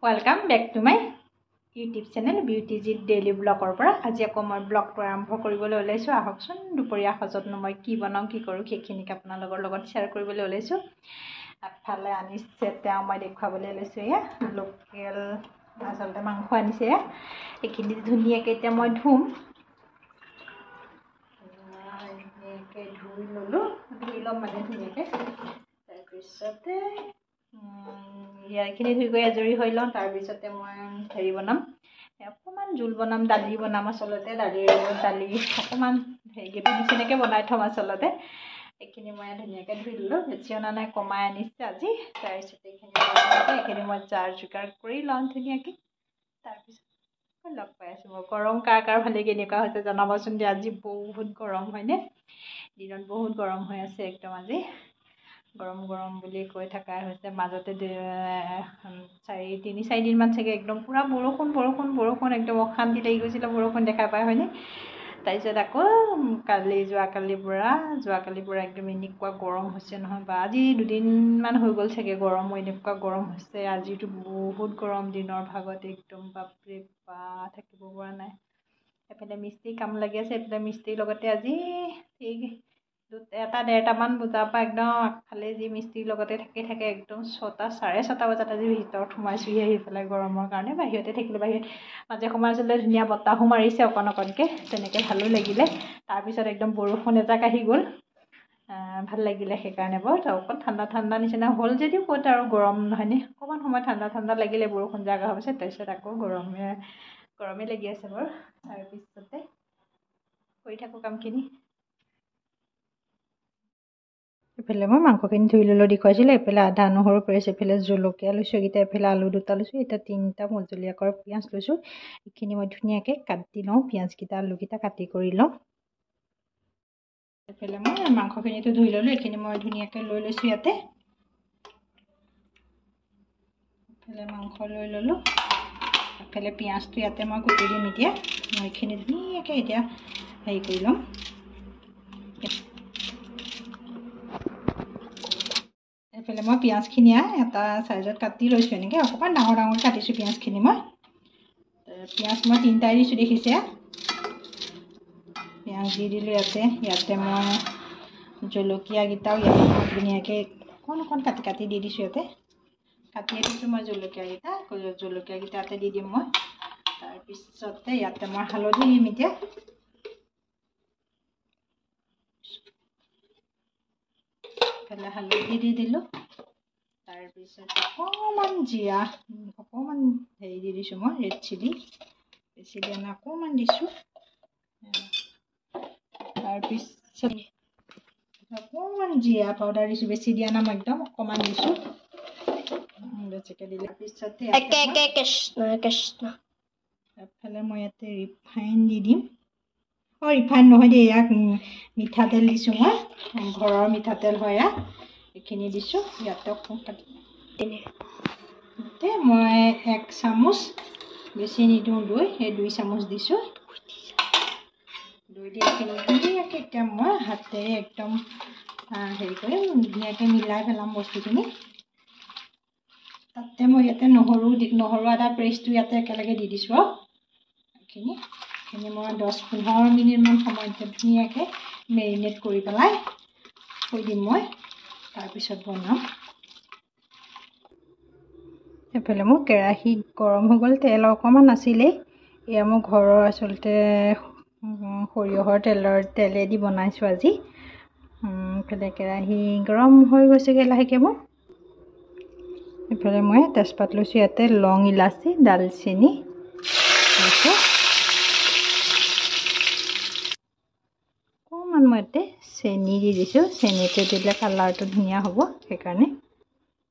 Welcome back to my YouTube channel Beautyjit Daily Vlogৰ পৰা আজি আকৌ মই ব্লগটো আৰম্ভ কৰিবলৈ ওলাইছো আহকচোন দুপৰীয়া সজতনো মই কি বনাও কি কৰো সেইখিনিক আপোনালোকৰ লগত শ্বেয়াৰ কৰিবলৈ ওলাইছো আফালে আনিছে তেওঁ মই দেখুৱাবলৈ লৈছো এয়া লোকেল আচলতে মাংস আনিছে এইখিনি ধুনিয়াকৈ এতিয়া মই ধুম ধুই লম মানে ধুনিয়াকৈ তাৰ পিছতে ইয়াৰখিনি ধুই গৈ আজৰি হৈ লওঁ তাৰ পিছতে মই হেৰি বনাম অকমান জোল বনাম দালি বনাম আচলতে দালি অকমান হেৰি গেবি নিচিনাকৈ বনাই থম আচলতে এইখিনি মই ধুনীয়াকৈ ধুই ললোঁ বেছি অনা নাই কমাই আনিছে আজি তাৰপিছতে এইখিনি মই জাৰ জোগাৰ কৰি লওঁ ধুনীয়াকৈ তাৰপিছত লগ পাই আছোঁ মই গৰম কাৰ ভালে কেনেকুৱা হৈছে জনাবচোন দিয়া আজি বহুত গৰম হয়নে দিনত বহুত গৰম হৈ আছে একদম আজি গৰম বুলি কৈ থকা হৈছে মাজতে 3-4 দিনমান চাগে একদম পুৰা বৰষুণ একদম অশান্তি লাগি গৈছিল বৰষুণ দেখা পায় হয়নে তাৰপিছত আকৌ যোৱাকালিৰ পৰা একদম এনেকুৱা গৰম হৈছে নহয় বা আজি 2 দিনমান হৈ গ'ল চাগে গৰম এনেকুৱা গৰম হৈছে আজিতো বহুত গৰম দিনৰ ভাগত একদম বাপৰে বা থাকিব পৰা নাই এফালে মিস্ত্ৰী কাম লাগি আছে এফালে মিস্ত্ৰীৰ লগতে আজি এটা 1:30মান বজাৰ পৰা একদম আগফালে যি মিস্ত্ৰীৰ লগতে থাকে একদম 6:30 বজাত আজি ভিতৰত সোমাইছোহি আহি পেলাই গৰমৰ কাৰণে বাহিৰতে থাকিলোঁ বাহিৰত মাজে সময়ে আচলতে ধুনীয়া বতাহো মাৰিছে অকণকৈ তেনেকৈ ভালো লাগিলে তাৰপিছত একদম বৰষুণ এজাক আহি গ'ল ভাল লাগিলে সেইকাৰণে বৰ অকণ ঠাণ্ডা নিচিনা হ'ল যদিও ক'ত আৰু গৰম নহয়নে অকণমান সময় ঠাণ্ডা লাগিলে বৰষুণ জাক অহাৰ পিছত তাৰপিছত আকৌ গৰমে লাগি আছে বাৰু তাৰপিছতে কৰি থাকোঁ কামখিনি এইফালে মই মাংসখিনি ধুই ললোঁ দেখুৱাইছিলোঁ এইফালে আদা নহৰু পেষ্ট এইফালে জলকীয়া লৈছোঁ এইকেইটা এইফালে আলু 2টা লৈছোঁ এতিয়া 3টা মজলীয়াকৈ পিঁয়াজ লৈছোঁ এইখিনি মই ধুনীয়াকৈ কাটি লওঁ পিঁয়াজকেইটা আলুকেইটা কাটি কৰি লওঁ এইফালে মই মাংসখিনিতো ধুই ললোঁ এইখিনি মই ধুনীয়াকৈ লৈ লৈছোঁ ইয়াতে এইফালে মাংস লৈ ললোঁ এইফালে পিঁয়াজটো ইয়াতে মই কুটি দিম এতিয়া মই এইখিনি ধুনীয়াকৈ এতিয়া হেৰি কৰি ল'ম এইফালে মই পিঁয়াজখিনি এটা চাইজত কাটি লৈছোঁ এনেকৈ অকণমান ডাঙৰ কাটিছোঁ পিঁয়াজখিনি মই পিঁয়াজ মই 3টাই দিছোঁ দেখিছে পিঁয়াজ দি দিলোঁ ইয়াতে মই জলকীয়াকেইটাও ইয়াতে মই ধুনীয়াকৈ অকণ কাটি দি দিছোঁ ইয়াতে কাটিয়ে দিছোঁ মই জলকীয়াকেইটা ইয়াতে দি দিম মই তাৰপিছতে ইয়াতে মই হালধি দিম এতিয়া এইফালে হালধি দি দিলোঁ তাৰপিছত অকণমান জিৰা অকণমান হেৰি দি দিছোঁ মই ৰেড চিলি বেছি দিয়া নাই অকণমান দিছোঁ তাৰপিছত অকণমান জিৰা পাউডাৰ দিছোঁ বেছি দিয়া নাই মই একদম অকণমান দিছোঁ বেছিকৈ দিলে তাৰপিছতে এফালে মই ইয়াতে ৰিফাইন দি দিম ৰিফাইন নহয় দেই ইয়াক মিঠাতেল দিছোঁ মই ঘৰৰ মিঠাতেল হয় এইখিনি দিছোঁ ইয়াতে মই 1 চামুচ বেছি নিদিওঁ সেই 2 চামুচ দিছোঁ দৈ দি এইখিনি ধুনীয়াকৈ এতিয়া মই হাতেৰে একদম হেৰি কৰিম ধুনীয়াকৈ মিলাই পেলাম বস্তুখিনি তাতে মই ইয়াতে নহৰু আদা পেষ্টটো ইয়াতে একেলগে দি দিছোঁ এইখিনি মই 10-15 মিনিটমান সময় ধুনীয়াকৈ মেৰিনেট কৰি পেলাই থৈ দিম মই তাৰপিছত বনাম এইফালে মোৰ কেৰাহী গৰম হৈ গ'ল তেল অকণমান আছিলেই এয়া মোৰ ঘৰৰ আচলতে সৰিয়হৰ তেলেদি বনাইছোঁ আজি এইফালে কেৰাহী গৰম হৈ গৈছেগৈ লাহেকৈ মোৰ এইফালে মই তেজপাত লৈছোঁ ইয়াতে লং ইলাচি ডালচেনি লৈছোঁ অকণমান মই ইয়াতে চেনি দি দিছোঁ চেনিটো দিলে কালাৰটো ধুনীয়া হ'ব সেইকাৰণে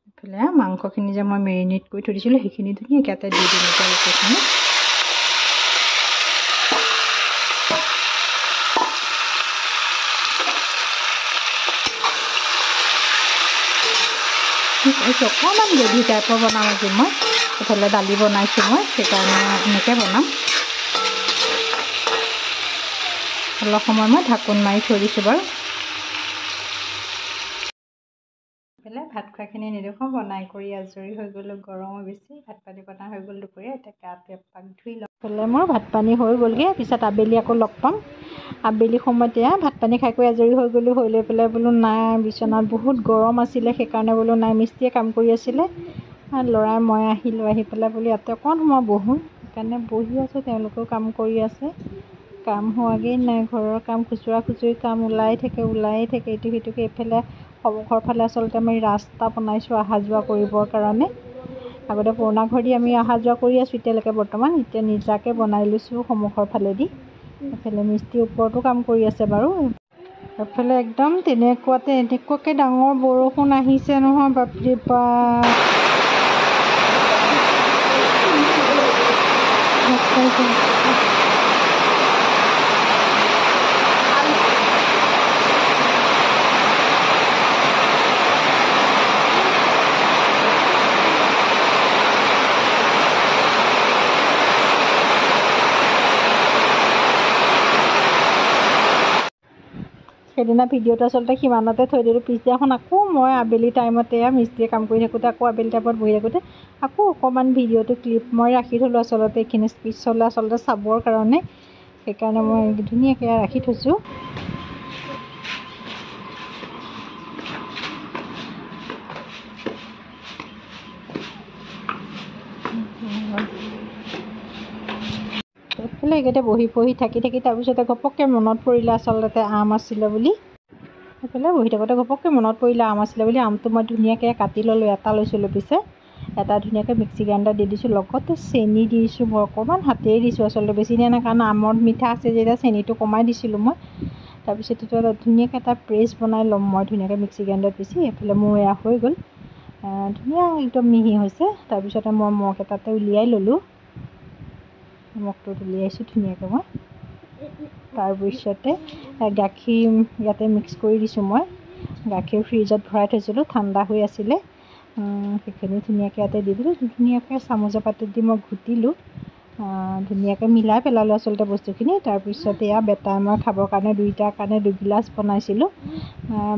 এইফালে মাংসখিনি যে মই মেৰিনেট কৰি থৈ দিছিলোঁ সেইখিনি ধুনীয়াকৈ ইয়াতে দি দিম গোটেইখিনি অকণমান গ্ৰেভি টাইপৰ বনাম আজি মই এইফালে দালি বনাইছোঁ মই সেইকাৰণে এনেকৈ বনাম অলপ সময় মই ঢাকোন মাৰি থৈ দিছোঁ বাৰু এইফালে ভাত খোৱাখিনি নেদেখুৱাওঁ বনাই কৰি আজৰি হৈ গ'লোঁ গৰমো বেছি ভাত পানী বনাই হৈ গ'ল দুপৰীয়া এতিয়া গাটো এপাক ধুই লওঁ মোৰ ভাত পানী হৈ গ'লগৈ পিছত আবেলি আকৌ লগ পাম আবেলি সময়ত এয়া ভাত পানী খাই কৰি আজৰি হৈ গ'লোঁ হৈ লৈ পেলাই বোলো নাই বিচনাত বহুত গৰম আছিলে সেইকাৰণে বোলো নাই মিস্ত্ৰীয়ে কাম কৰি আছিলে ল'ৰাই মই আহিলোঁ আহি পেলাই বোলো ইয়াতে অকণ সময় বহোঁ সেইকাৰণে বহি আছোঁ তেওঁলোকেও কাম কৰি আছে কাম হোৱাগেই নাই ঘৰৰ কাম খুচুৰা খুচুৰি কাম ওলাই থাকে ইটো সিটোকে এইফালে সন্মুখৰ ফালে আচলতে আমি ৰাস্তা বনাইছোঁ অহা যোৱা কৰিবৰ কাৰণে আগতে পুৰণা ঘৰ দি আমি অহা যোৱা কৰি আছোঁ এতিয়ালৈকে বৰ্তমান এতিয়া নিজাকৈ বনাই লৈছোঁ সন্মুখৰ ফালেদি এইফালে মিস্ত্ৰী ওপৰতো কাম কৰি আছে বাৰু এইফালে একদম এনেকুৱাকৈ ডাঙৰ বৰষুণ আহিছে নহয় বাপৰে বাপ সেইদিনা ভিডিঅ'টো আচলতে সিমানতে থৈ দিলোঁ পিছদিনাখন আকৌ মই আবেলি টাইমতে মিস্ত্ৰীয়ে কাম কৰি থাকোঁতে আকৌ আবেলি টাইমত বহি থাকোঁতে আকৌ অকণমান ভিডিঅ'টো ক্লিপ মই ৰাখি থ'লোঁ আচলতে এইখিনি পিছলৈ আচলতে চাবৰ কাৰণে সেইকাৰণে মই ধুনীয়াকৈ ৰাখি থৈছোঁ এইফালে এইকেইটা বহি থাকি তাৰপিছতে ঘপককৈ মনত পৰিলে আচলতে আম আছিলে বুলি সেইফালে বহি থাকোঁতে ঘপককৈ মনত পৰিলে আম আছিলে বুলি আমটো মই ধুনীয়াকৈ কাটি ল'লোঁ এটা লৈছিলোঁ পিছে এটা ধুনীয়াকৈ মিক্সি গ্ৰাইণ্ডাৰত দি দিছোঁ লগতে চেনি দি দিছোঁ মই অকণমান হাতেৰে দিছোঁ আচলতে বেছি দিয়া নাই কাৰণ আমত মিঠা আছে যেতিয়া চেনিটো কমাই দিছিলোঁ মই তাৰপিছত এতিয়া ধুনীয়াকৈ এটা পেষ্ট বনাই ল'ম মই ধুনীয়াকৈ মিক্সি গ্ৰাইণ্ডাৰত পিচি এইফালে মোৰ এয়া হৈ গ'ল ধুনীয়া একদম মিহি হৈছে তাৰপিছতে মই মগ এটাতে উলিয়াই ল'লোঁ মগটোত উলিয়াইছোঁ ধুনীয়াকৈ মই তাৰপিছতে গাখীৰ ইয়াতে মিক্স কৰি দিছোঁ মই গাখীৰ ফ্ৰিজত ভৰাই থৈছিলোঁ ঠাণ্ডা হৈ আছিলে সেইখিনি ধুনীয়াকৈ ইয়াতে দি দিলোঁ ধুনীয়াকৈ চামুচৰ পাতত দি মই ঘুটিলোঁ ধুনীয়াকৈ মিলাই পেলালোঁ আচলতে বস্তুখিনি তাৰপিছত এয়া বেটাৰ মই খাবৰ কাৰণে দুইটাৰ কাৰণে দুগিলাচ বনাইছিলোঁ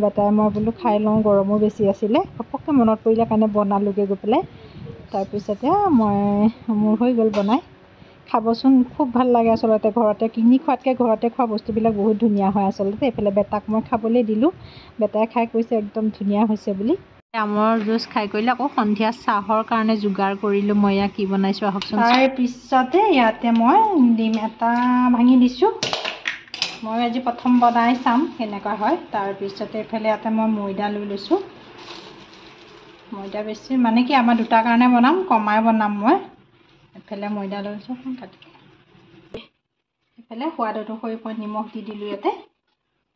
বেটাৰ মই বোলো খাই লওঁ গৰমো বেছি আছিলে ঘপককৈ মনত পৰিলে কাৰণে বনালোঁগৈ গৈ পেলাই তাৰপিছতে মোৰ হৈ গ'ল বনাই খাবচোন খুব ভাল লাগে আচলতে ঘৰতে কিনি খোৱাতকৈ ঘৰতে খোৱা বস্তুবিলাক বহুত ধুনীয়া হয় আচলতে এইফালে বেটাক মই খাবলৈ দিলোঁ বেটাই খাই কৈছে একদম ধুনীয়া হৈছে বুলি আমৰ জুচ খাই কৰিলে আকৌ সন্ধিয়া চাহৰ কাৰণে যোগাৰ কৰিলোঁ মই ইয়াত কি বনাইছোঁ আহকচোন তাৰপিছতে ইয়াতে মই ডিম এটা ভাঙি দিছোঁ মই আজি প্ৰথম বনাই চাম কেনেকুৱা হয় তাৰপিছতে এইফালে ইয়াতে মই ময়দা লৈ লৈছোঁ ময়দা বেছি মানে কি আমাৰ দুটাৰ কাৰণে বনাম কমাই বনাম মই এইফালে ময়দা লৈছোঁ কাটি এইফালে সোৱাদ অনুসৰি মই নিমখ দি দিলোঁ ইয়াতে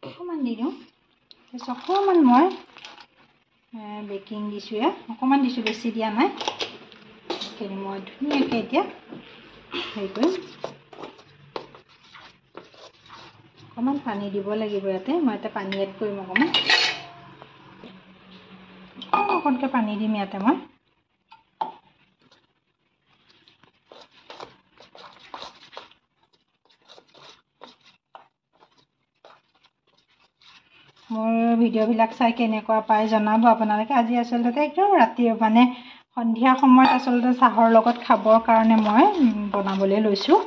অকণমান দি দিওঁ তাৰপিছত অকণমান মই বেকিং দিছোঁ ইয়াত অকণমান দিছোঁ বেছি দিয়া নাই সেইখিনি মই ধুনীয়াকৈ এতিয়া হেৰি কৰিম অকণমান পানী দিব লাগিব ইয়াতে মই এতিয়া পানী এড কৰিম অকণকৈ পানী দিম ইয়াতে মই মোৰ ভিডিঅ'বিলাক চাই কেনেকুৱা পায় জনাব আপোনালোকে আজি আচলতে একদম ৰাতি মানে সন্ধিয়া সময়ত আচলতে চাহৰ লগত খাবৰ কাৰণে মই বনাবলৈ লৈছোঁ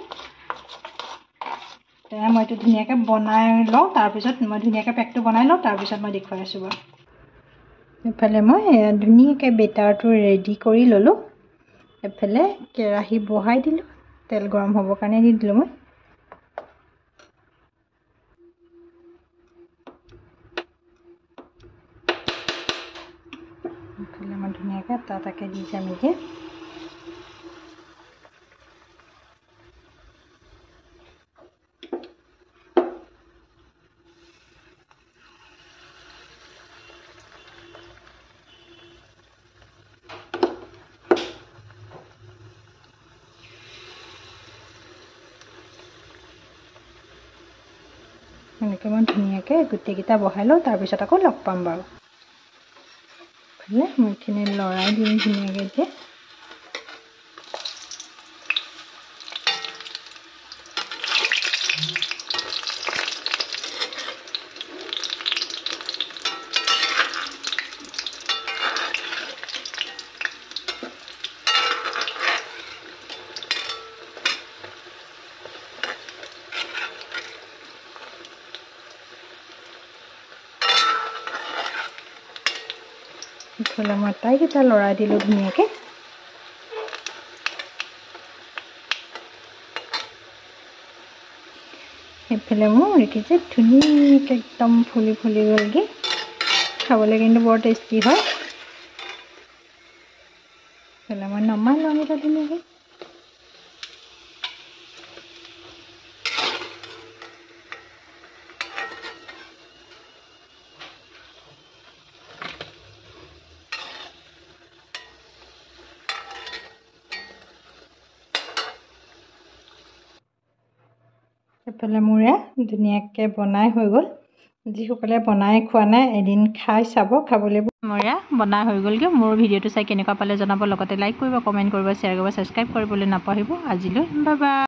মই এইটো ধুনীয়াকৈ বনাই লওঁ তাৰপিছত মই ধুনীয়াকৈ পেকটো বনাই লওঁ তাৰপিছত মই দেখুৱাই আছোঁ বাৰু এইফালে মই ধুনীয়াকৈ বেটাৰটো ৰেডি কৰি ল'লোঁ এইফালে কেৰাহী বহাই দিলোঁ তেল গৰম হ'বৰ কাৰণে দি দিলোঁ মই এইফালে মই ধুনীয়াকৈ এটা এটাকৈ দি যাম এতিয়া এনেকৈ মই ধুনীয়াকৈ গোটেইকেইটা বহাই লওঁ তাৰপিছত আকৌ লগ পাম বাৰু এইফালে মই এইখিনি লৰাই দিম ধুনীয়াকৈ এতিয়া এইফালে মই আটাইকেইটা লৰাই দিলোঁ ধুনীয়াকৈ। এইফালে মোৰ দেখিছে ধুনীয়াকৈ একদম ফুলি ফুলি গ'লগৈ। খাবলৈ কিন্তু বৰ টেষ্টি হয়। এইফালে মই নমাই লওঁ এটা ধুনীয়াকৈ। এইফালে মোৰ ধুনীয়াকৈ বনাই হৈ গ'ল। যিসকলে বনাই খোৱা নাই এদিন খাই চাব, খাবলৈ মোৰ বনাই হৈ গ'লগৈ। মোৰ ভিডিঅ'টো চাই কেনেকুৱা পালে জনাব, লগতে লাইক কৰিব, কমেণ্ট কৰিব, শ্বেয়াৰ কৰিব, ছাবস্ক্ৰাইব কৰিবলৈ নাপাহৰিব। আজিলৈ বাই বাই।